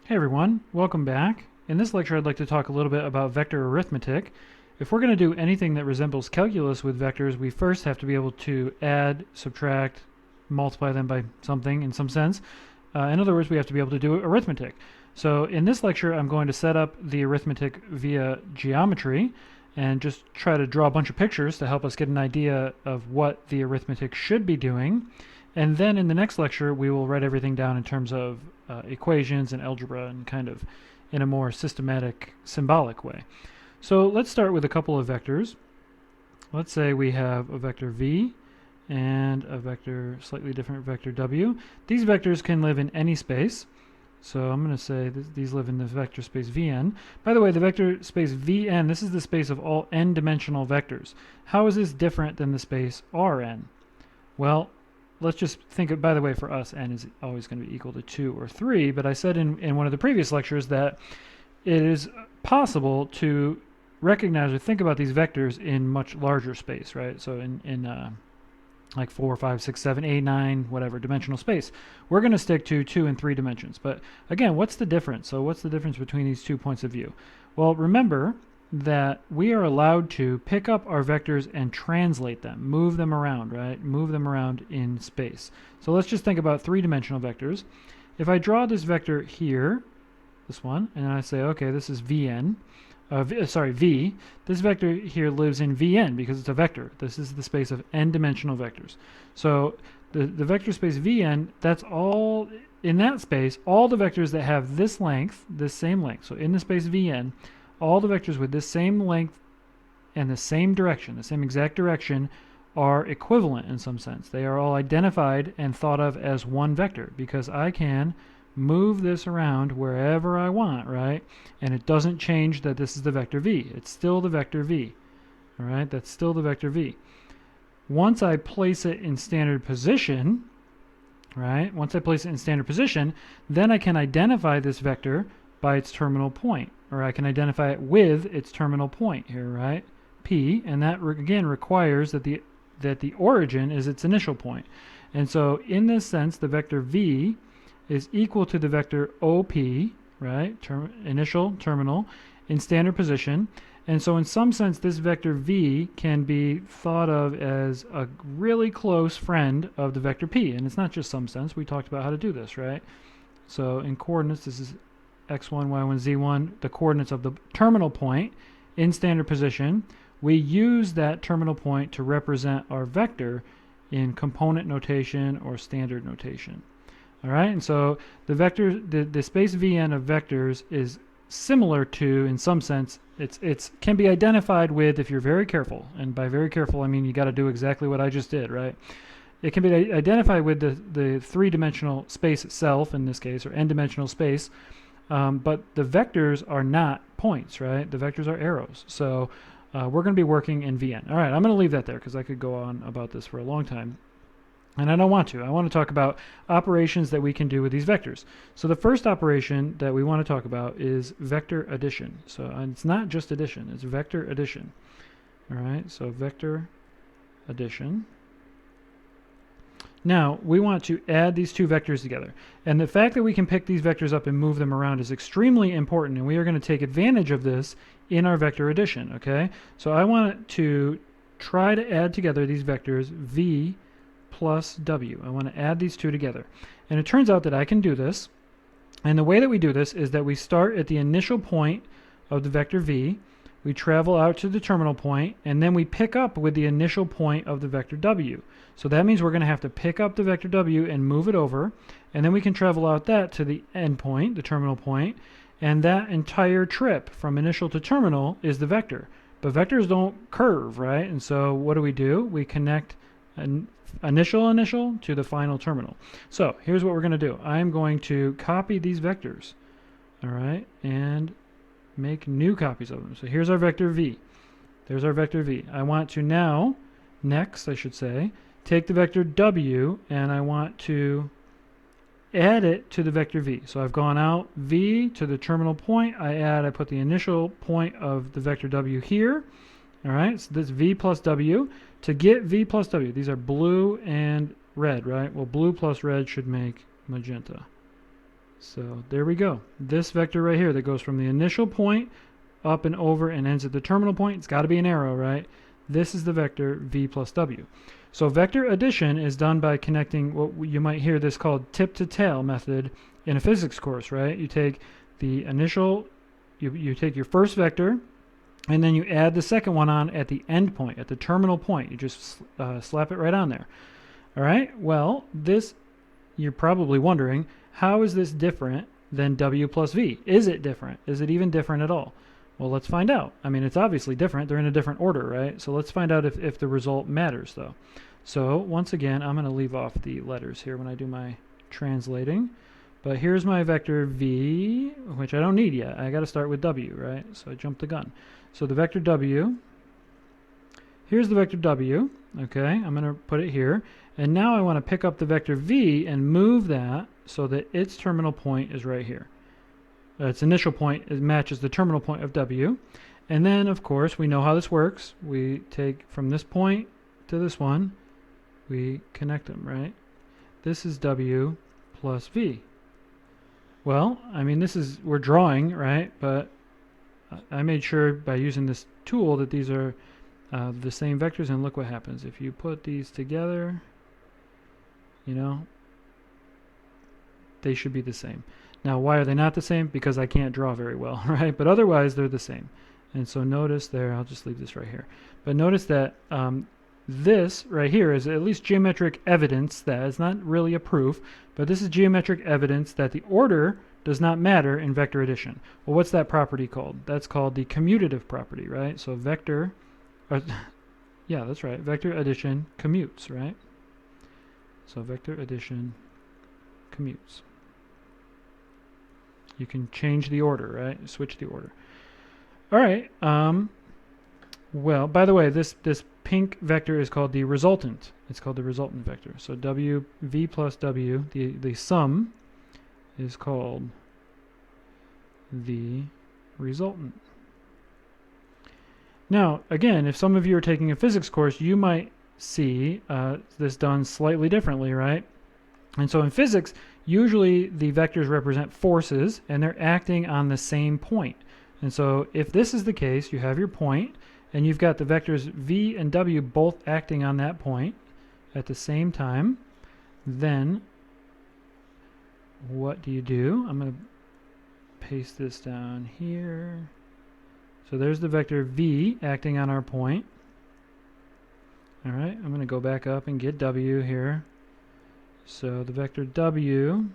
Hey everyone, welcome back. In this lecture I'd like to talk a little bit about vector arithmetic. If we're going to do anything that resembles calculus with vectors, we first have to be able to add, subtract, multiply them by something in some sense. In other words, we have to be able to do arithmetic. So in this lecture I'm going to set up the arithmetic via geometry and just try to draw a bunch of pictures to help us get an idea of what the arithmetic should be doing. And then in the next lecture, we will write everything down in terms of equations and algebra and kind of in a more systematic, symbolic way. So let's start with a couple of vectors. Let's say we have a vector v and a vector, slightly different vector w. These vectors can live in any space. So I'm going to say these live in the vector space Vn. By the way, the vector space Vn, this is the space of all n-dimensional vectors. How is this different than the space Rn? Well, let's just think of, by the way, for us, n is always going to be equal to 2 or 3, but I said in one of the previous lectures that it is possible to recognize or think about these vectors in much larger space, right? So in like 4, 5, 6, 7, 8, 9, whatever, dimensional space. We're going to stick to 2 and 3 dimensions. But again, what's the difference? So what's the difference between these two points of view? Well, remember that we are allowed to pick up our vectors and translate them, move them around, right? Move them around in space. So let's just think about three-dimensional vectors. If I draw this vector here, this one, and I say, okay, this is Vn, V, this vector here lives in Vn because it's a vector. This is the space of n-dimensional vectors. So the vector space Vn, that's all, in that space, all the vectors that have this length, this same length, so in the space Vn, all the vectors with this same length and the same direction, the same exact direction, are equivalent in some sense. They are all identified and thought of as one vector because I can move this around wherever I want, right? And it doesn't change that this is the vector v. It's still the vector v. All right, that's still the vector v. Once I place it in standard position, right? Once I place it in standard position, then I can identify this vector by its terminal point, or I can identify it with its terminal point here, right? P, and that again requires that the origin is its initial point. And so in this sense, the vector v is equal to the vector OP, right? Initial, terminal, in standard position. And so in some sense, this vector v can be thought of as a really close friend of the vector p. And it's not just some sense. We talked about how to do this, right? So in coordinates, this is x1, y1, z1, the coordinates of the terminal point in standard position. We use that terminal point to represent our vector in component notation or standard notation. All right, and so the vector, the space Vn of vectors is similar to, in some sense, it's can be identified with, if you're very careful, and by very careful I mean you got to do exactly what I just did, right? It can be identified with the three-dimensional space itself, in this case, or n-dimensional space, but the vectors are not points, right? The vectors are arrows. So we're going to be working in Vn. All right, I'm going to leave that there because I could go on about this for a long time. And I don't want to. I want to talk about operations that we can do with these vectors. So the first operation that we want to talk about is vector addition. So it's not just addition, it's vector addition. All right, so vector addition. Now, we want to add these two vectors together. And the fact that we can pick these vectors up and move them around is extremely important, and we are going to take advantage of this in our vector addition, okay? So I want to try to add together these vectors v plus w. I want to add these two together. And it turns out that I can do this. And the way that we do this is that we start at the initial point of the vector v, we travel out to the terminal point, and then we pick up with the initial point of the vector w. So that means we're going to have to pick up the vector w and move it over, and then we can travel out that to the end point, the terminal point, and that entire trip from initial to terminal is the vector. But vectors don't curve, right? And so what do? We connect an initial to the final terminal. So here's what we're going to do. I'm going to copy these vectors, all right, and make new copies of them. So here's our vector v. There's our vector v. I want to now, next I should say, take the vector w and I want to add it to the vector v. So I've gone out v to the terminal point. I put the initial point of the vector w here. All right, so this v plus w. To get v plus w, these are blue and red, right? Well, blue plus red should make magenta. So there we go. This vector right here that goes from the initial point up and over and ends at the terminal point, it's got to be an arrow, right? This is the vector v plus w. So vector addition is done by connecting what you might hear this called tip-to-tail method in a physics course, right? You take the initial, you take your first vector, and then you add the second one on at the end point, at the terminal point. You just slap it right on there. All right, well, this, you're probably wondering, how is this different than w plus v? Is it different? Is it even different at all? Well, let's find out. I mean, it's obviously different. They're in a different order, right? So let's find out if the result matters, though. So once again, I'm going to leave off the letters here when I do my translating. But here's my vector v, which I don't need yet. I got to start with w, right? So I jumped the gun. So the vector w, here's the vector w, okay? I'm going to put it here. And now I want to pick up the vector v and move that so that its terminal point is right here. Its initial point matches the terminal point of w. And then, of course, we know how this works. We take from this point to this one, we connect them, right? This is w plus v. Well, I mean, this is, we're drawing, right? But I made sure by using this tool that these are the same vectors, and look what happens. If you put these together, you know, they should be the same. Now, why are they not the same? Because I can't draw very well, right? But otherwise, they're the same. And so notice there, I'll just leave this right here. But notice that this right here is at least geometric evidence that it's not really a proof, but this is geometric evidence that the order does not matter in vector addition. Well, what's that property called? That's called the commutative property, right? So vector, yeah, that's right. Vector addition commutes, right? So vector addition commutes. You can change the order, right? Switch the order. All right. Well, by the way, this pink vector is called the resultant. It's called the resultant vector. So w, v plus w, the sum is called the resultant. Now, again, if some of you are taking a physics course, you might see this done slightly differently, right? And so in physics, usually the vectors represent forces, and they're acting on the same point. And so if this is the case, you have your point, and you've got the vectors v and w both acting on that point at the same time, then what do you do? I'm going to paste this down here. So there's the vector v acting on our point. All right, I'm going to go back up and get w here. So the vector w,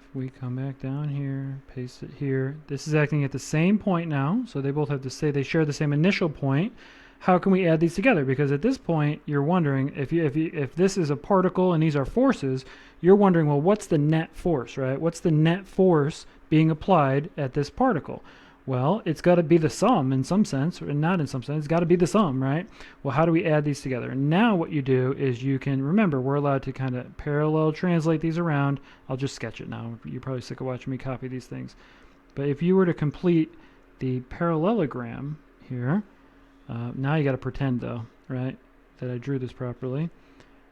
if we come back down here, paste it here, this is acting at the same point now, so they both have to say they share the same initial point. How can we add these together? Because at this point, you're wondering, if this is a particle and these are forces, you're wondering, well, what's the net force, right? What's the net force being applied at this particle? Well, it's got to be the sum in some sense, or not in some sense. It's got to be the sum, right? Well, how do we add these together? And now what you do is you can, remember, we're allowed to kind of parallel translate these around. I'll just sketch it now. You're probably sick of watching me copy these things. But if you were to complete the parallelogram here, now you got to pretend, though, right, that I drew this properly.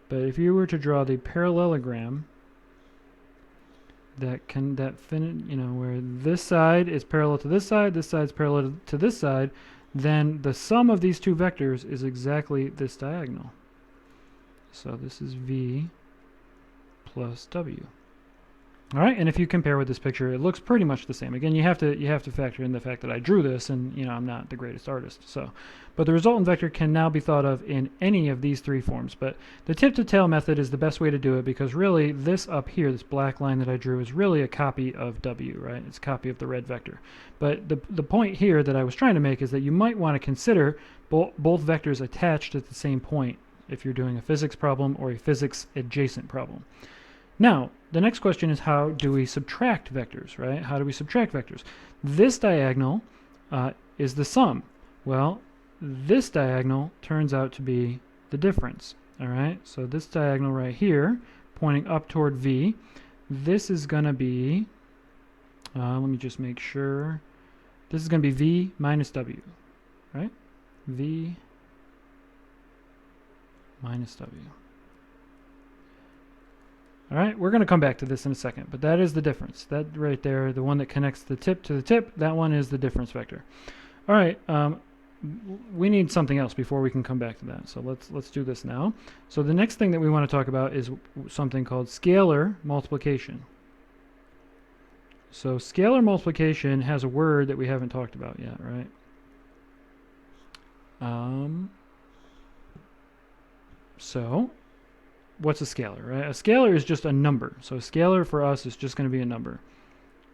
But if you were to draw the parallelogram, where this side is parallel to this side is parallel to this side, then the sum of these two vectors is exactly this diagonal. So this is v plus w. All right, and if you compare with this picture, it looks pretty much the same. Again, you have to factor in the fact that I drew this, and I'm not the greatest artist. So, but the resultant vector can now be thought of in any of these three forms. But the tip-to-tail method is the best way to do it, because really this up here, this black line that I drew, is really a copy of w, right? It's a copy of the red vector. But the point here that I was trying to make is that you might want to consider both vectors attached at the same point if you're doing a physics problem or a physics adjacent problem. Now, the next question is, how do we subtract vectors, right? How do we subtract vectors? This diagonal is the sum. Well, this diagonal turns out to be the difference, all right? So this diagonal right here, pointing up toward v, this is going to be, let me just make sure, this is going to be v minus w, right? V minus w. All right, we're going to come back to this in a second, but that is the difference. That right there, the one that connects the tip to the tip, that one is the difference vector. All right, we need something else before we can come back to that. So let's do this now. So the next thing that we want to talk about is something called scalar multiplication. So scalar multiplication has a word that we haven't talked about yet, right? So what's a scalar, right? A scalar is just a number. So a scalar for us is just going to be a number.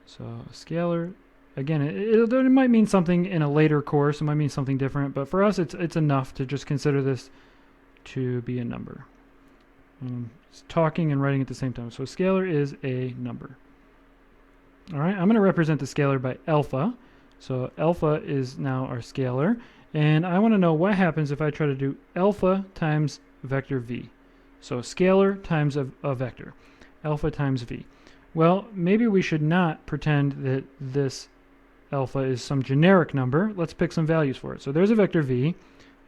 So a scalar, again, it might mean something in a later course. It might mean something different. But for us, it's enough to just consider this to be a number. It's talking and writing at the same time. So a scalar is a number. All right, I'm going to represent the scalar by alpha. So alpha is now our scalar. And I want to know what happens if I try to do alpha times vector v. So scalar times a vector, alpha times v. Well, maybe we should not pretend that this alpha is some generic number. Let's pick some values for it. So there's a vector v.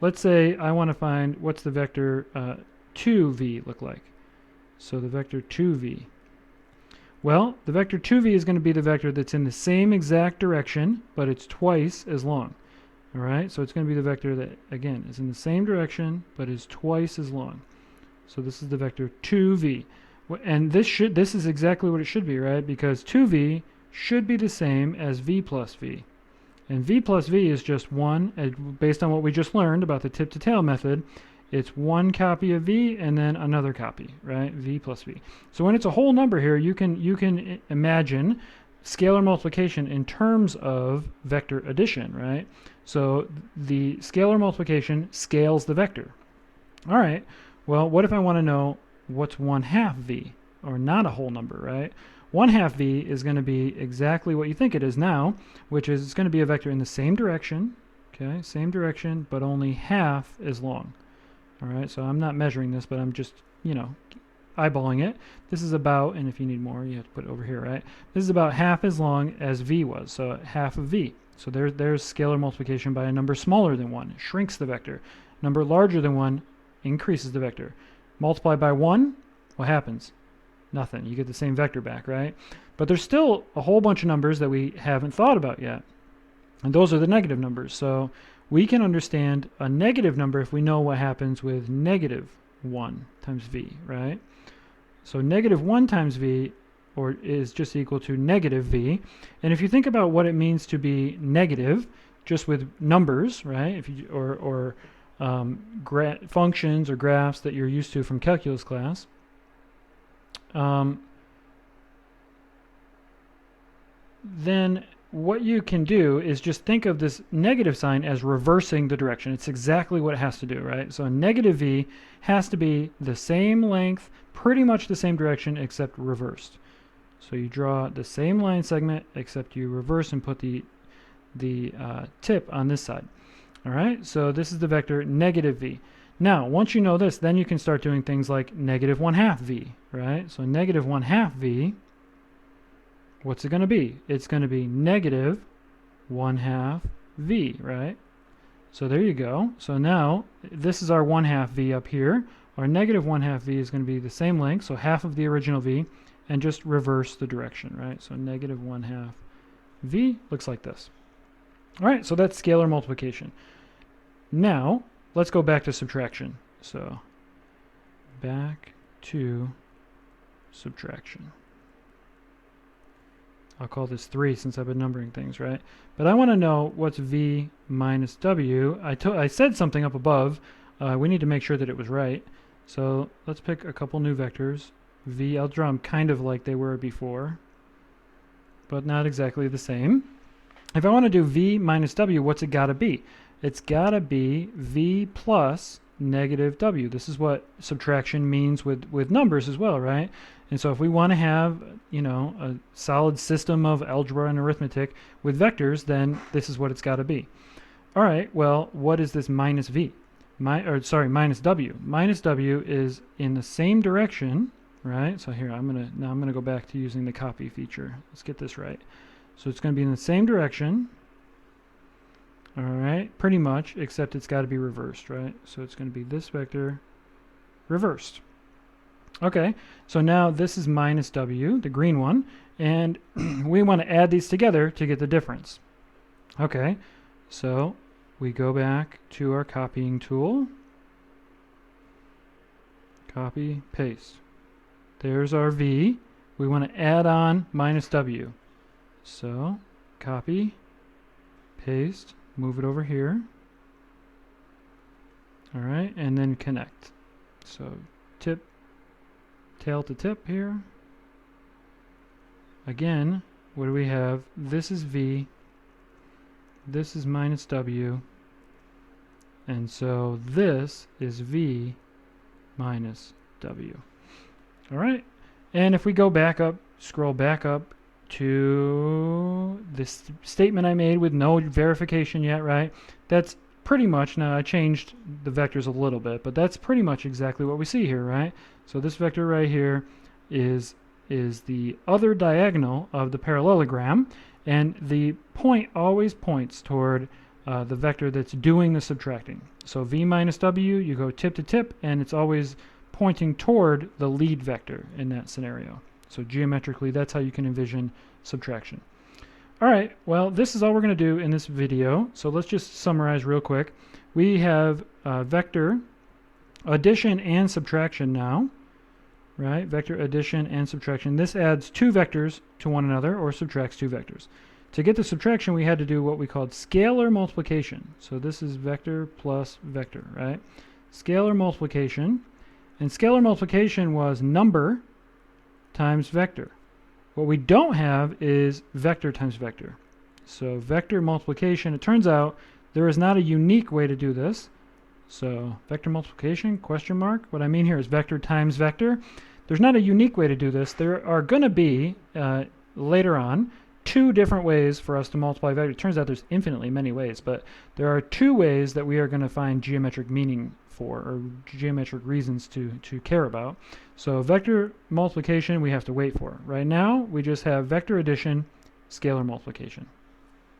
Let's say I want to find what's the vector 2v look like. So the vector 2v. Well, the vector 2v is going to be the vector that's in the same exact direction, but it's twice as long. All right, so it's going to be the vector that, again, is in the same direction, but is twice as long. So this is the vector 2v. And this is exactly what it should be, right? Because 2v should be the same as v plus v. And v plus v is just 1, based on what we just learned about the tip-to-tail method, it's one copy of v and then another copy, right? V plus v. So when it's a whole number here, you can imagine scalar multiplication in terms of vector addition, right? So the scalar multiplication scales the vector. All right, well, what if I want to know what's 1/2 v, or not a whole number, right? 1/2 v is going to be exactly what you think it is now, which is it's going to be a vector in the same direction, okay, same direction, but only half as long. All right, so I'm not measuring this, but I'm just, eyeballing it. This is about, and if you need more, you have to put it over here, right? This is about half as long as v was, so half of v. So there's scalar multiplication by a number smaller than 1, shrinks the vector. Number larger than 1 increases the vector. Multiply by 1, what happens? Nothing. You get the same vector back, right? But there's still a whole bunch of numbers that we haven't thought about yet. And those are the negative numbers. So we can understand a negative number if we know what happens with negative 1 times v, right? So negative 1 times v is just equal to negative v. And if you think about what it means to be negative, just with numbers, right? If you, or functions or graphs that you're used to from calculus class, then what you can do is just think of this negative sign as reversing the direction. It's exactly what it has to do, right? So a negative v has to be the same length, pretty much the same direction, except reversed. So you draw the same line segment, except you reverse and put the tip on this side. All right, so this is the vector negative v. Now, once you know this, then you can start doing things like negative 1/2 v, right? So negative 1/2 v, what's it going to be? It's going to be negative 1/2 v, right? So there you go. So now, this is our 1/2 v up here. Our negative 1/2 v is going to be the same length, so half of the original v, and just reverse the direction, right? So negative 1/2 v looks like this. All right, so that's scalar multiplication. Now, let's go back to subtraction. So back to subtraction. I'll call this 3 since I've been numbering things, right? But I want to know what's v minus w. I said something up above. We need to make sure that it was right. So let's pick a couple new vectors. V, I'll draw them kind of like they were before, but not exactly the same. If I want to do v minus w, what's it got to be? It's got to be v plus negative w. This is what subtraction means with numbers as well, right? And so if we want to have, a solid system of algebra and arithmetic with vectors, then this is what it's got to be. All right, well, what is this minus v? Minus w. Minus w is in the same direction, right? So here, I'm gonna go back to using the copy feature. Let's get this right. So it's going to be in the same direction. All right, pretty much, except it's got to be reversed, right? So it's going to be this vector reversed. Okay, so now this is minus w, the green one, and we want to add these together to get the difference. Okay, so we go back to our copying tool. Copy, paste. There's our v. We want to add on minus w. So copy, paste, move it over here. All right, and then connect. So tip, tail to tip here. Again, what do we have? This is v, this is minus w, and so this is v minus w. All right, and if we go back up, scroll back up to this statement I made with no verification yet, right? That's pretty much, now I changed the vectors a little bit, but that's pretty much exactly what we see here, right? So this vector right here is the other diagonal of the parallelogram, and the point always points toward the vector that's doing the subtracting. So v minus w, you go tip to tip, and it's always pointing toward the lead vector in that scenario. So geometrically, that's how you can envision subtraction. All right, well, this is all we're going to do in this video. So let's just summarize real quick. We have vector addition and subtraction now, right? Vector addition and subtraction. This adds two vectors to one another or subtracts two vectors. To get the subtraction, we had to do what we called scalar multiplication. So this is vector plus vector, right? Scalar multiplication. And scalar multiplication was number times vector. What we don't have is vector times vector. So vector multiplication, it turns out there is not a unique way to do this. So vector multiplication, question mark. What I mean here is vector times vector. There's not a unique way to do this. There are going to be, later on, two different ways for us to multiply vectors. It turns out there's infinitely many ways, but there are two ways that we are going to find geometric meaning for, or geometric reasons to care about. So vector multiplication we have to wait for. Right now we just have vector addition, scalar multiplication.